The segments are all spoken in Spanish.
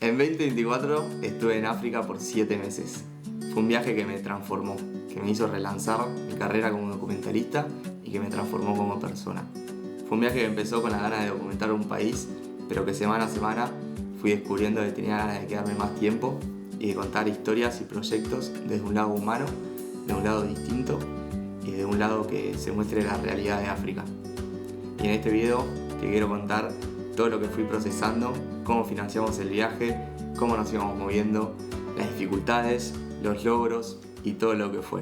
En 2024 estuve en África por 7 meses. Fue un viaje que me transformó, que me hizo relanzar mi carrera como documentalista y que me transformó como persona. Fue un viaje que empezó con la ganas de documentar un país, pero que semana a semana fui descubriendo que tenía ganas de quedarme más tiempo y de contar historias y proyectos desde un lado humano, de un lado distinto y de un lado que se muestre la realidad de África. Y en este video te quiero contar todo lo que fui procesando, cómo financiamos el viaje, cómo nos íbamos moviendo, las dificultades, los logros y todo lo que fue.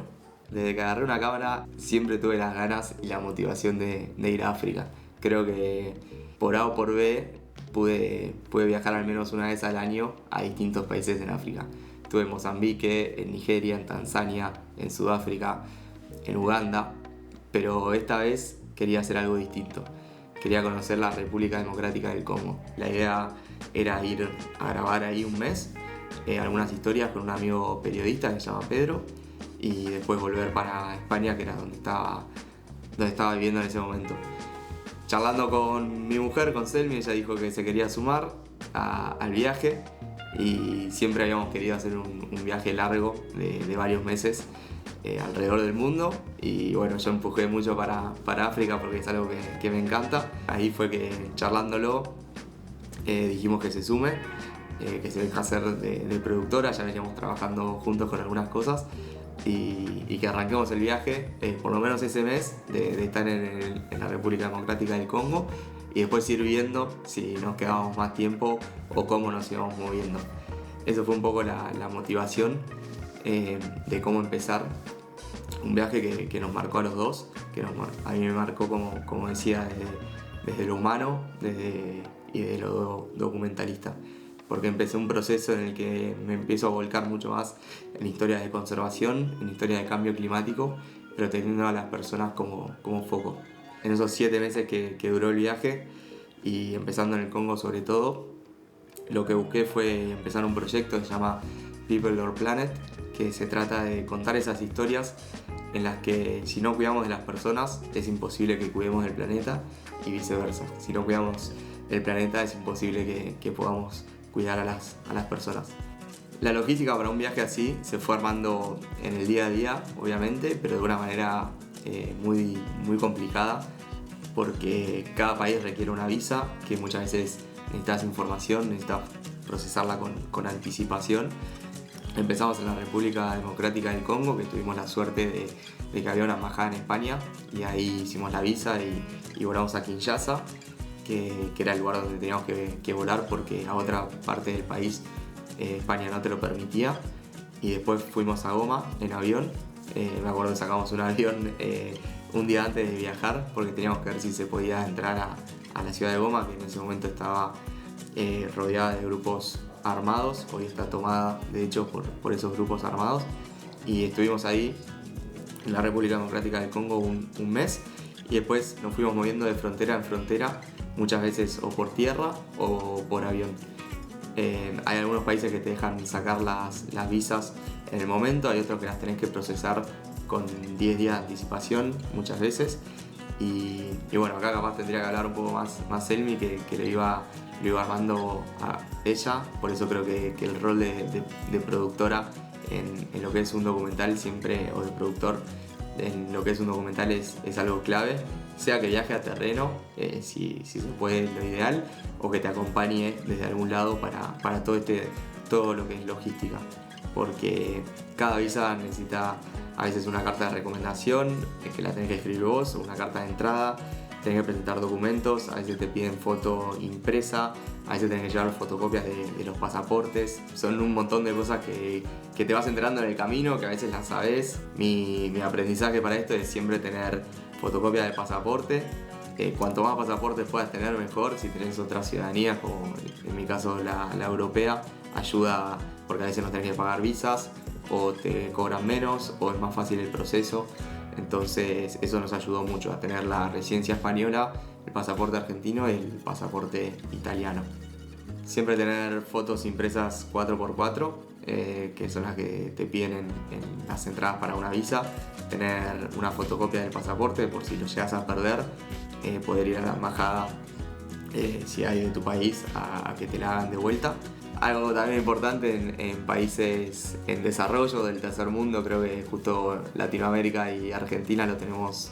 Desde que agarré una cámara siempre tuve las ganas y la motivación de ir a África. Creo que por A o por B pude viajar al menos una vez al año a distintos países en África. Estuve en Mozambique, en Nigeria, en Tanzania, en Sudáfrica, en Uganda, pero esta vez quería hacer algo distinto. Quería conocer la República Democrática del Congo. La idea era ir a grabar ahí un mes, algunas historias con un amigo periodista que se llama Pedro, y después volver para España, que era donde estaba viviendo en ese momento. Charlando con mi mujer, con Selmi, ella dijo que se quería sumar al viaje y siempre habíamos querido hacer un viaje largo de varios meses alrededor del mundo, y bueno, yo empujé mucho para África porque es algo que me encanta. Ahí fue que charlándolo dijimos que se sume, que se deja hacer de productora, ya veníamos trabajando juntos con algunas cosas, y que arranquemos el viaje, por lo menos ese mes, de estar en la República Democrática del Congo, y después ir viendo si nos quedábamos más tiempo o cómo nos íbamos moviendo. Eso fue un poco la motivación de cómo empezar un viaje que nos marcó a los dos, a mí me marcó, como decía, desde lo humano y de lo documentalista, porque empecé un proceso en el que me empiezo a volcar mucho más en historias de conservación, en historias de cambio climático, pero teniendo a las personas como foco. En esos 7 meses que duró el viaje, y empezando en el Congo sobre todo, lo que busqué fue empezar un proyecto que se llama People or Planet, que se trata de contar esas historias en las que si no cuidamos de las personas es imposible que cuidemos del planeta, y viceversa. Si no cuidamos del planeta es imposible que podamos cuidar a las personas. La logística para un viaje así se fue armando en el día a día, obviamente, pero de una manera muy complicada, porque cada país requiere una visa, que muchas veces necesitas información, necesitas procesarla con anticipación. Empezamos en la República Democrática del Congo, que tuvimos la suerte de que había una embajada en España, y ahí hicimos la visa y volamos a Kinshasa, que era el lugar donde teníamos que volar, porque a otra parte del país España no te lo permitía. Y después fuimos a Goma en avión. Me acuerdo que sacamos un avión un día antes de viajar, porque teníamos que ver si se podía entrar a la ciudad de Goma, que en ese momento estaba rodeada de grupos armados. Hoy está tomada de hecho por esos grupos armados, y estuvimos ahí en la República Democrática del Congo un mes, y después nos fuimos moviendo de frontera en frontera, muchas veces o por tierra o por avión. Hay algunos países que te dejan sacar las visas en el momento, hay otros que las tenés que procesar con 10 días de anticipación muchas veces, y bueno, acá capaz tendría que hablar un poco más Selmi, que lo iba armando a ella. Por eso creo que el rol de productora en lo que es un documental siempre, o de productor en lo que es un documental, es algo clave, sea que viaje a terreno, si se puede, lo ideal, o que te acompañe desde algún lado para todo lo que es logística, porque cada visa necesita a veces una carta de recomendación, que la tenés que escribir vos, o una carta de entrada. Tenés que presentar documentos, a veces te piden foto impresa, a veces tenés que llevar fotocopias de los pasaportes. Son un montón de cosas que te vas enterando en el camino, que a veces las sabés. Mi aprendizaje para esto es siempre tener fotocopias de pasaporte. Cuanto más pasaportes puedas tener, mejor. Si tenés otras ciudadanías, como en mi caso la europea, ayuda, porque a veces no tenés que pagar visas, o te cobran menos, o es más fácil el proceso. Entonces eso nos ayudó mucho a tener la residencia española, el pasaporte argentino y el pasaporte italiano. Siempre tener fotos impresas 4x4, que son las que te piden en las entradas para una visa. Tener una fotocopia del pasaporte por si lo llegas a perder, poder ir a la embajada si hay de tu país a que te la hagan de vuelta. Algo también importante en países en desarrollo del tercer mundo, creo que justo Latinoamérica y Argentina lo tenemos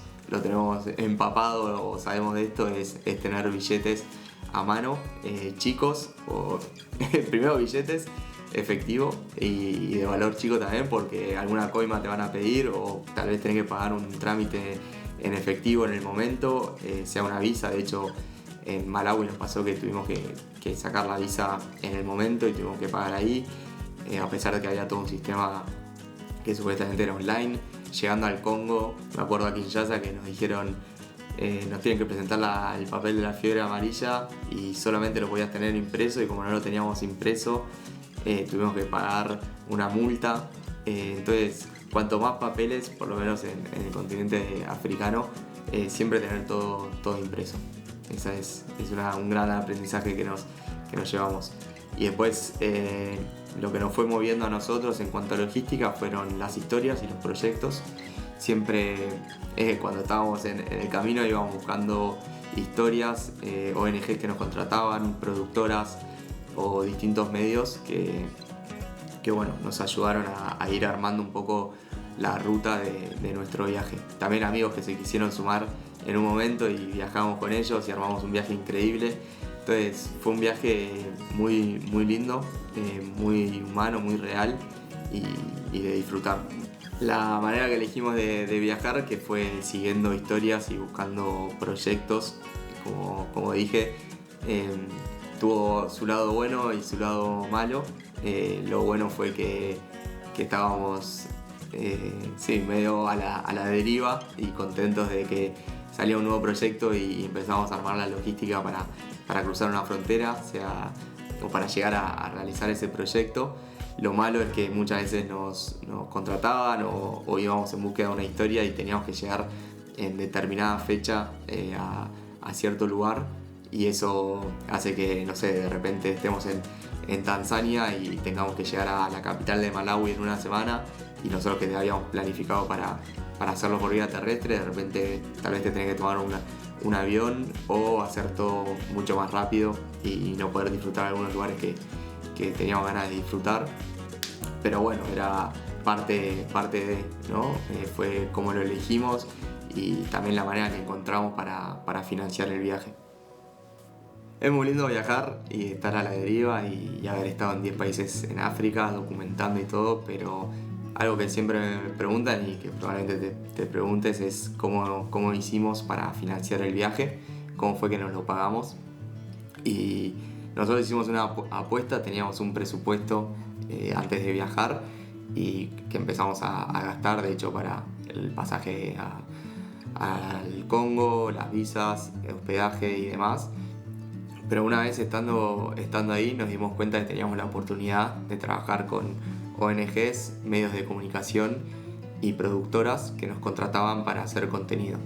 empapado o sabemos de esto, es tener billetes a mano, chicos, o primero billetes efectivo y de valor chico también, porque alguna coima te van a pedir o tal vez tenés que pagar un trámite en efectivo en el momento, sea una visa. De hecho, en Malawi nos pasó que tuvimos que sacar la visa en el momento y tuvimos que pagar ahí, a pesar de que había todo un sistema que supuestamente era online. Llegando al Congo, me acuerdo a Kinshasa que nos dijeron nos tienen que presentar el papel de la fiebre amarilla y solamente lo podías tener impreso, y como no lo teníamos impreso tuvimos que pagar una multa. Entonces, cuanto más papeles, por lo menos en el continente africano, siempre tener todo impreso. Ese es un gran aprendizaje que nos llevamos. Y después lo que nos fue moviendo a nosotros en cuanto a logística fueron las historias y los proyectos. Siempre cuando estábamos en el camino íbamos buscando historias, ONGs que nos contrataban, productoras o distintos medios que bueno, nos ayudaron a ir armando un poco la ruta de nuestro viaje. También amigos que se quisieron sumar en un momento y viajamos con ellos y armamos un viaje increíble. Entonces fue un viaje muy, muy lindo, muy humano, muy real y de disfrutar. La manera que elegimos de viajar, que fue siguiendo historias y buscando proyectos, como dije, tuvo su lado bueno y su lado malo. Lo bueno fue que estábamos medio a la deriva y contentos de que salía un nuevo proyecto y empezamos a armar la logística para cruzar una frontera, o para llegar a realizar ese proyecto. Lo malo es que muchas veces nos contrataban o íbamos en búsqueda de una historia y teníamos que llegar en determinada fecha a cierto lugar, y eso hace que, no sé, de repente estemos en Tanzania y tengamos que llegar a la capital de Malawi en una semana, y nosotros que habíamos planificado para hacerlo por vía terrestre, de repente tal vez te tenés que tomar un avión o hacer todo mucho más rápido y no poder disfrutar algunos lugares que teníamos ganas de disfrutar. Pero bueno, era parte de, ¿no? Fue como lo elegimos y también la manera que encontramos para financiar el viaje. Es muy lindo viajar y estar a la deriva y haber estado en 10 países en África documentando y todo, pero algo que siempre me preguntan y que probablemente te preguntes es cómo hicimos para financiar el viaje, cómo fue que nos lo pagamos. Y nosotros hicimos una apuesta, teníamos un presupuesto antes de viajar y que empezamos a gastar, de hecho, para el pasaje al Congo, las visas, el hospedaje y demás. Pero una vez estando ahí nos dimos cuenta que teníamos la oportunidad de trabajar con ONGs, medios de comunicación y productoras que nos contrataban para hacer contenido.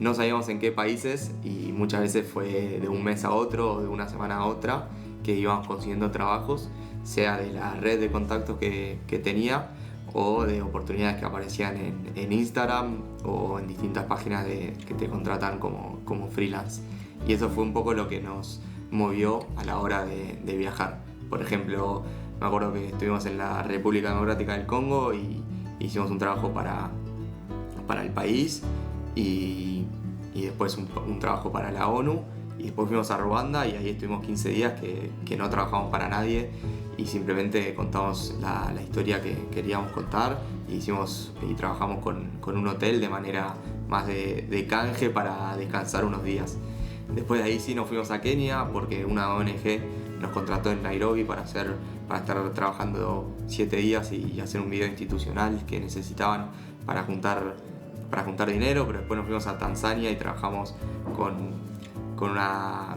No sabíamos en qué países y muchas veces fue de un mes a otro o de una semana a otra que íbamos consiguiendo trabajos, sea de la red de contactos que tenía o de oportunidades que aparecían en Instagram o en distintas páginas que te contratan como freelance. Y eso fue un poco lo que nos movió a la hora de viajar. Por ejemplo, me acuerdo que estuvimos en la República Democrática del Congo y hicimos un trabajo para el país y después un trabajo para la ONU, y después fuimos a Ruanda y ahí estuvimos 15 días que no trabajamos para nadie y simplemente contamos la historia que queríamos contar y trabajamos con un hotel de manera más de canje para descansar unos días. Después de ahí sí nos fuimos a Kenia porque una ONG nos contrató en Nairobi para estar trabajando 7 días y hacer un video institucional que necesitaban para juntar dinero. Pero después nos fuimos a Tanzania y trabajamos con una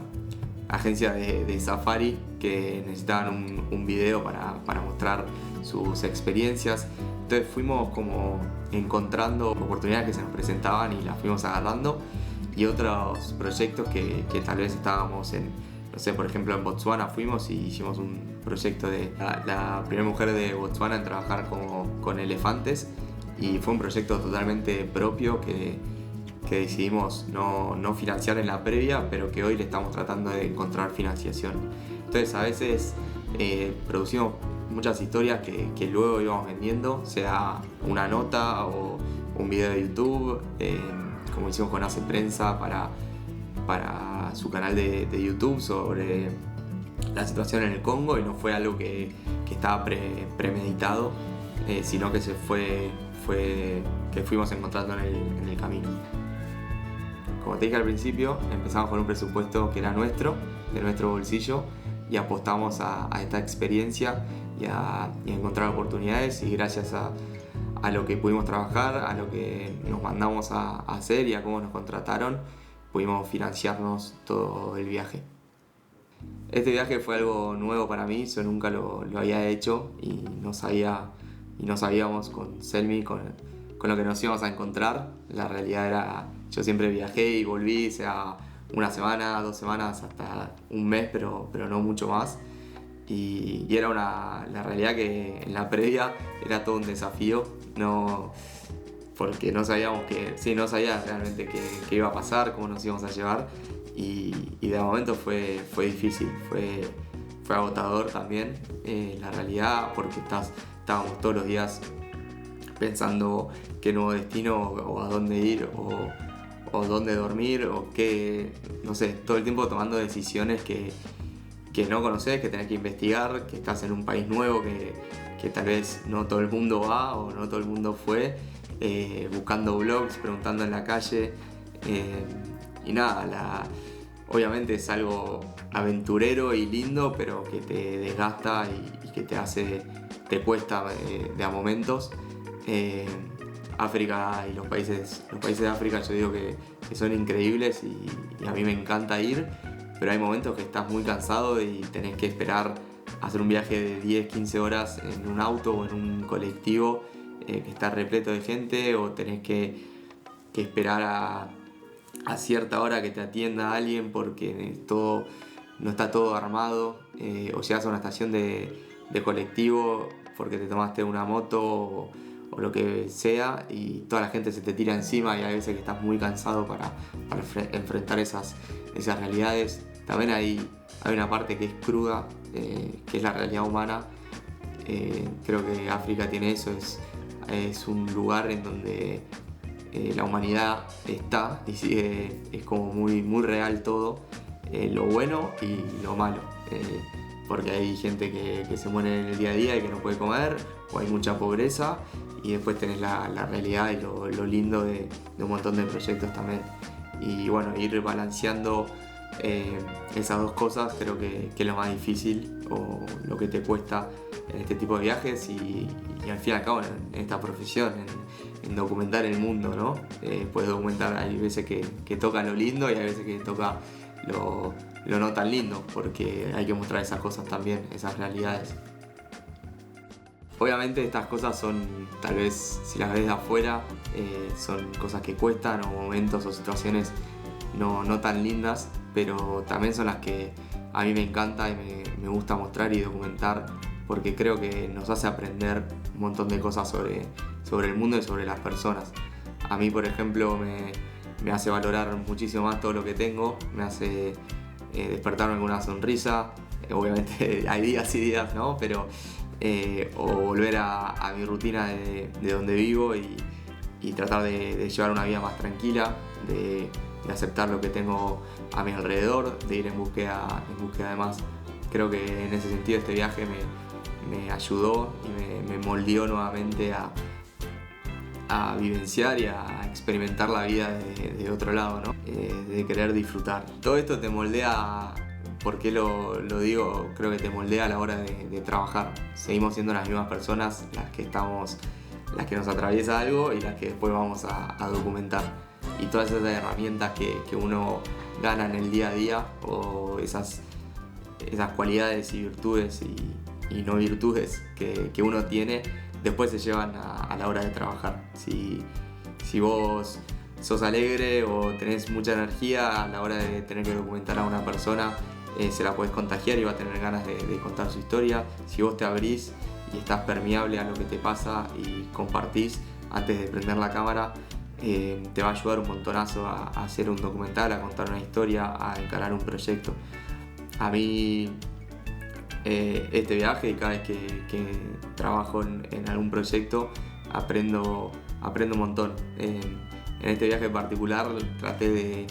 agencia de safari que necesitaban un video para mostrar sus experiencias. Entonces fuimos como encontrando oportunidades que se nos presentaban y las fuimos agarrando, y otros proyectos que tal vez estábamos no sé, por ejemplo en Botswana fuimos y hicimos un proyecto de la primera mujer de Botswana en trabajar con elefantes, y fue un proyecto totalmente propio que decidimos no financiar en la previa, pero que hoy le estamos tratando de encontrar financiación. Entonces a veces producimos muchas historias que luego íbamos vendiendo, sea una nota o un video de YouTube, como hicimos con Hace Prensa para su canal de YouTube sobre la situación en el Congo, y no fue algo que estaba premeditado, sino que que fuimos encontrando en el camino. Como te dije al principio, empezamos con un presupuesto que era nuestro, de nuestro bolsillo, y apostamos a esta experiencia y a encontrar oportunidades, y gracias a lo que pudimos trabajar, a lo que nos mandamos a hacer y a cómo nos contrataron, pudimos financiarnos todo el viaje. Este viaje fue algo nuevo para mí, yo nunca lo había hecho y no sabíamos con Selmi con lo que nos íbamos a encontrar. La realidad era, yo siempre viajé y volví, sea una semana, 2 semanas, hasta un mes, pero no mucho más. Y era la realidad que en la previa era todo un desafío, porque no sabíamos no sabía realmente qué iba a pasar, cómo nos íbamos a llevar, y de momento fue difícil, fue agotador también, la realidad, porque estábamos todos los días pensando qué nuevo destino o a dónde ir o dónde dormir o qué, no sé, todo el tiempo tomando decisiones que no conoces, que tenés que investigar, que estás en un país nuevo que tal vez no todo el mundo va o no todo el mundo fue, buscando blogs, preguntando en la calle, y nada, obviamente es algo aventurero y lindo, pero que te desgasta y que te cuesta de a momentos. África y los países de África, yo digo que son increíbles y a mí me encanta ir, pero hay momentos que estás muy cansado y tenés que esperar hacer un viaje de 10-15 horas en un auto o en un colectivo que está repleto de gente, o tenés que esperar a cierta hora que te atienda alguien porque no está todo armado, o llegas a una estación de colectivo porque te tomaste una moto o lo que sea, y toda la gente se te tira encima, y hay veces que estás muy cansado para enfrentar esas realidades. También hay una parte que es cruda, que es la realidad humana. Creo que África tiene eso, es un lugar en donde la humanidad está y sigue, es como muy, muy real todo, lo bueno y lo malo, porque hay gente que se muere en el día a día y que no puede comer, o hay mucha pobreza, y después tenés la realidad y lo lindo de un montón de proyectos también. Y bueno, ir balanceando esas dos cosas creo que es lo más difícil, o lo que te cuesta en este tipo de viajes y al fin y al cabo en esta profesión, en documentar el mundo, ¿no? Puedes documentar, hay veces que toca lo lindo y hay veces que toca lo no tan lindo, porque hay que mostrar esas cosas también, esas realidades. Obviamente estas cosas son, tal vez si las ves de afuera, son cosas que cuestan, o momentos o situaciones no tan lindas, pero también son las que a mí me encanta y me gusta mostrar y documentar, porque creo que nos hace aprender un montón de cosas sobre el mundo y sobre las personas. A mí, por ejemplo, me hace valorar muchísimo más todo lo que tengo, me hace despertarme con una sonrisa. Obviamente hay días y días, ¿no? Pero o volver a mi rutina de donde vivo y tratar de llevar una vida más tranquila, de aceptar lo que tengo a mi alrededor, de ir en búsqueda de más. Creo que en ese sentido este viaje me ayudó y me moldeó nuevamente a vivenciar y a experimentar la vida de otro lado, ¿no? De querer disfrutar. Todo esto te moldea. ¿Por qué lo digo? Creo que te moldea a la hora de trabajar. Seguimos siendo las mismas personas las que nos atraviesa algo y las que después vamos a documentar. Y todas esas herramientas que uno gana en el día a día, o esas cualidades y virtudes y no virtudes que uno tiene, después se llevan a la hora de trabajar. Si vos sos alegre o tenés mucha energía a la hora de tener que documentar a una persona, se la podés contagiar y va a tener ganas de contar su historia. Si vos te abrís y estás permeable a lo que te pasa y compartís antes de prender la cámara, te va a ayudar un montonazo a hacer un documental, a contar una historia, a encarar un proyecto. A mí este viaje, y cada vez que trabajo en algún proyecto aprendo un montón. En este viaje en particular traté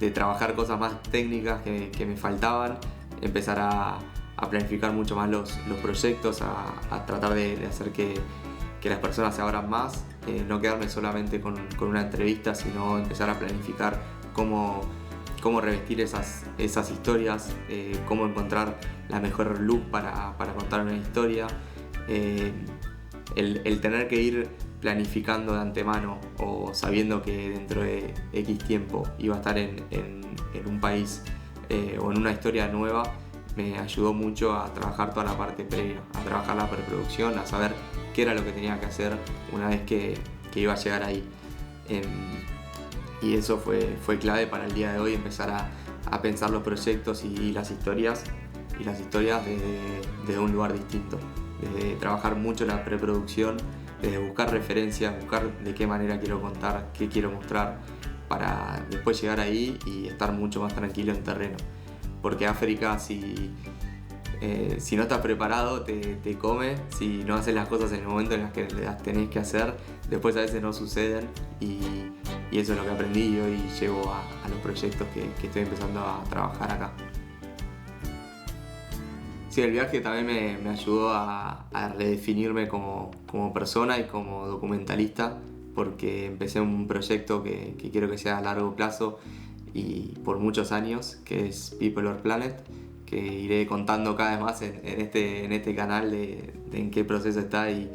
de trabajar cosas más técnicas que me faltaban, empezar a planificar mucho más los proyectos, a tratar de hacer que las personas se abran más, no quedarme solamente con una entrevista, sino empezar a planificar cómo revestir esas historias, cómo encontrar la mejor luz para contar una historia, el tener que ir planificando de antemano o sabiendo que dentro de X tiempo iba a estar en un país o en una historia nueva, me ayudó mucho a trabajar toda la parte previa, a trabajar la preproducción, a saber qué era lo que tenía que hacer una vez que iba a llegar ahí. Y eso fue clave para el día de hoy, empezar a pensar los proyectos y las historias desde un lugar distinto, desde trabajar mucho la preproducción, desde buscar referencias, buscar de qué manera quiero contar, qué quiero mostrar, para después llegar ahí y estar mucho más tranquilo en terreno. Porque África, si no estás preparado, te come. Si no haces las cosas en el momento en las que las tenés que hacer, después a veces no suceden, y eso es lo que aprendí y hoy llevo a los proyectos que estoy empezando a trabajar acá. Sí, el viaje también me ayudó a redefinirme como persona y como documentalista, porque empecé un proyecto que quiero que sea a largo plazo y por muchos años, que es People or Planet, que iré contando cada vez más en este canal de en qué proceso está y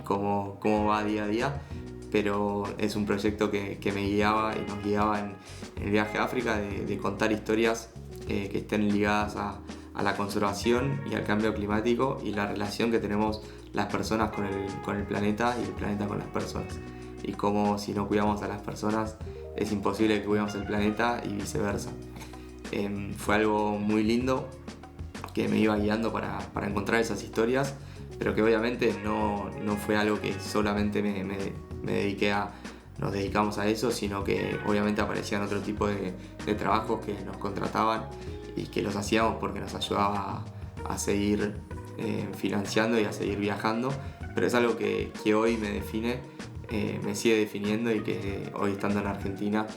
cómo va día a día. Pero es un proyecto que me guiaba y nos guiaba en el viaje a África, de contar historias que estén ligadas a la conservación y al cambio climático y la relación que tenemos las personas con el planeta y el planeta con las personas. Y cómo, si no cuidamos a las personas, es imposible que cuidemos el planeta y viceversa. Fue algo muy lindo que me iba guiando para encontrar esas historias, pero que obviamente no fue algo que solamente nos dedicamos a eso, sino que obviamente aparecían otro tipo de trabajos que nos contrataban y que los hacíamos porque nos ayudaba a seguir financiando y a seguir viajando. Pero es algo que hoy me define, me sigue definiendo, y que hoy, estando en Argentina,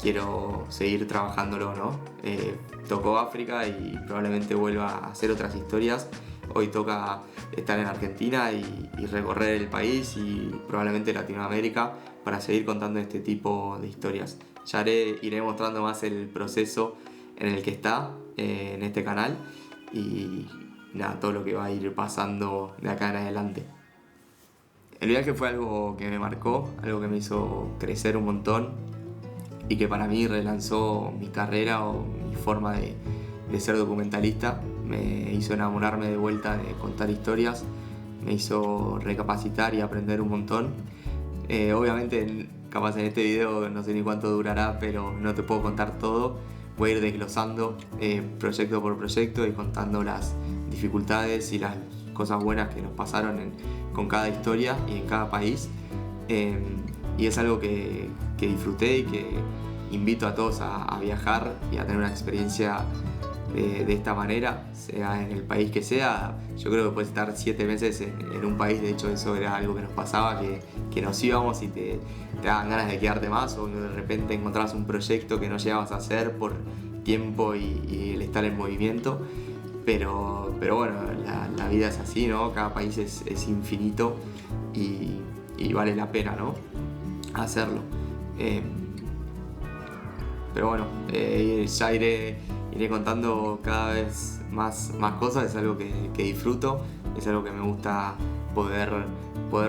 quiero seguir trabajándolo, ¿no? Tocó África y probablemente vuelva a hacer otras historias. Hoy toca estar en Argentina y recorrer el país y probablemente Latinoamérica para seguir contando este tipo de historias. Ya iré mostrando más el proceso en el que está en este canal y nada, todo lo que va a ir pasando de acá en adelante. El viaje fue algo que me marcó, algo que me hizo crecer un montón y que para mí relanzó mi carrera o mi forma de ser documentalista. Me hizo enamorarme de vuelta de contar historias, me hizo recapacitar y aprender un montón. Obviamente, capaz en este video no sé ni cuánto durará, pero no te puedo contar todo. Voy a ir desglosando proyecto por proyecto y contando las dificultades y las cosas buenas que nos pasaron con cada historia y en cada país. Y es algo que disfruté y que invito a todos a viajar y a tener una experiencia de esta manera, sea en el país que sea. Yo creo que puedes estar 7 meses en un país. De hecho, eso era algo que nos pasaba, que nos íbamos y te daban ganas de quedarte más, o de repente encontrabas un proyecto que no llegabas a hacer por tiempo y el estar en movimiento. Pero bueno, la vida es así, ¿no? Cada país es infinito y vale la pena, ¿no? Hacerlo. Pero bueno, ya iré contando cada vez más cosas. Es algo que disfruto, es algo que me gusta poder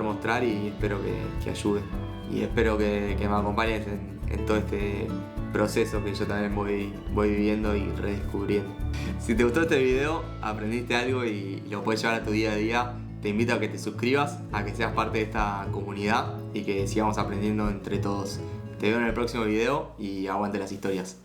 mostrar, y espero que ayude. Y espero que me acompañes en todo este proceso que yo también voy viviendo y redescubriendo. Si te gustó este video, aprendiste algo y lo puedes llevar a tu día a día, te invito a que te suscribas, a que seas parte de esta comunidad y que sigamos aprendiendo entre todos. Te veo en el próximo video y aguante las historias.